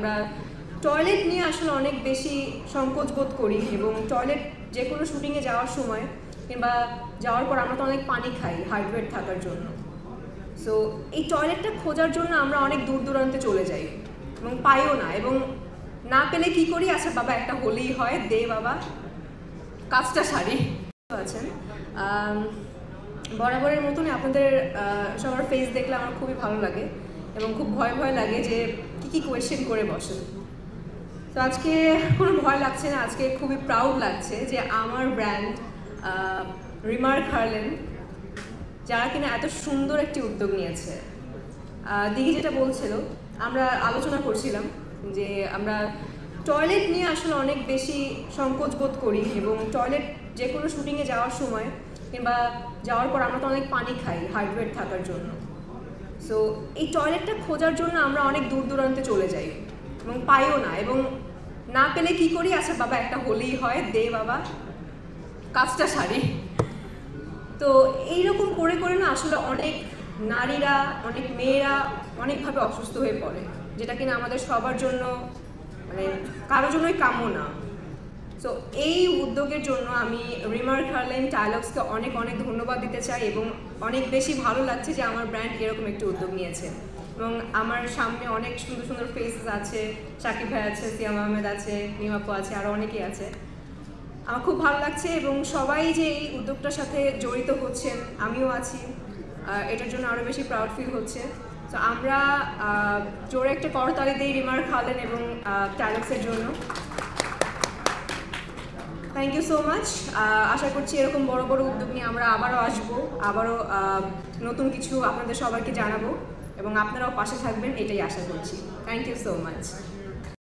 আমরা টয়লেট নিয়ে আসলে অনেক বেশি সংকোচ বোধ করি এবং টয়লেট যে কোনো শুটিংয়ে যাওয়ার সময় কিংবা যাওয়ার পর আমরা তো অনেক পানি খাই হাইড্রেট থাকার জন্য। সো এই টয়লেটটা খোঁজার জন্য আমরা অনেক দূর দূরান্তে চলে যাই এবং পাইও না, এবং না পেলে কি করি, আচ্ছা বাবা একটা হলেই হয়, দে বাবা কাজটা সারি। আছেন বরাবরের মতনই আপনাদের সবার ফেস দেখলে আমার খুবই ভালো লাগে এবং খুব ভয় ভয় লাগে যে কী কোয়েশ্চেন করে বসেন। তো আজকে কোনো ভয় লাগছে না, আজকে খুবই প্রাউড লাগছে যে আমার ব্র্যান্ড রিমার্ক হারলেন যারা কিনা এত সুন্দর একটি উদ্যোগ নিয়েছে। দিঘি যেটা বলছিল, আমরা আলোচনা করছিলাম যে আমরা টয়লেট নিয়ে আসলে অনেক বেশি সংকোচ বোধ করি এবং টয়লেট যে কোনো শুটিংয়ে যাওয়ার সময় কিংবা যাওয়ার পর আমরা তো অনেক পানি খাই হাইড্রেট থাকার জন্য। সো এই টয়লেটটা খোঁজার জন্য আমরা অনেক দূর দূরান্তে চলে যাই এবং পাইও না, এবং না পেলে কি করি, আচ্ছা বাবা একটা হলেই হয়, দে বাবা কাজটা সারি। তো এইরকম করে করে না আসলে অনেক নারীরা, অনেক মেয়েরা অনেকভাবে অসুস্থ হয়ে পড়ে, যেটা কিনা আমাদের সবার জন্য মানে কারোর জন্যই কাম্য না। সো এই উদ্যোগের জন্য আমি রিমার্ক হারলেন টাইলক্সকে অনেক অনেক ধন্যবাদ দিতে চাই এবং অনেক বেশি ভালো লাগছে যে আমার ব্র্যান্ড এরকম একটি উদ্যোগ নিয়েছে। এবং আমার সামনে অনেক সুন্দর সুন্দর ফেসেস আছে, সাকিব ভাই আছে, সিয়াম আহমেদ আছে, নিমাপু আছে, আরও অনেকেই আছে। আমার খুব ভালো লাগছে এবং সবাই যে এই উদ্যোগটার সাথে জড়িত হচ্ছেন, আমিও আছি, এটার জন্য আরও বেশি প্রাউড ফিল হচ্ছে। তো আমরা জোরে একটা করতালি দিই রিমার্ক হারলেন এবং টাইলক্সের জন্য। Thank you so much. আশা করছি এরকম বড় বড় উদ্যোগ নিয়ে আমরা আবারও আসবো, আবারও নতুন কিছু আপনাদের সবাইকে জানাবো এবং আপনারাও পাশে থাকবেন, এটাই আশা করছি। Thank you so much.